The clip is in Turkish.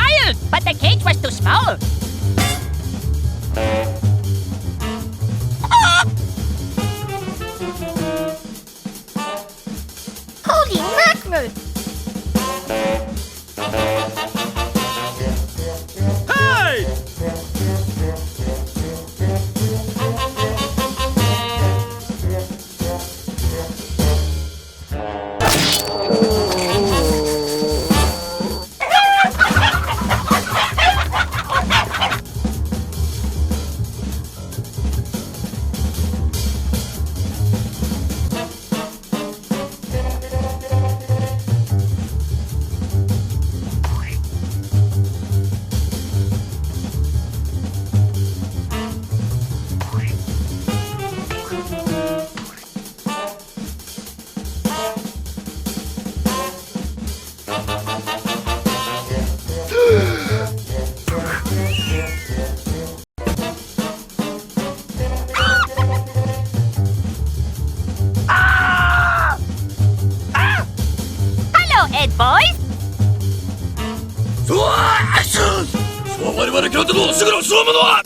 child, but the cage was too small. Holy mackerel! Hey! Hello, Ed boys. 我々は京都のすぐのそのものは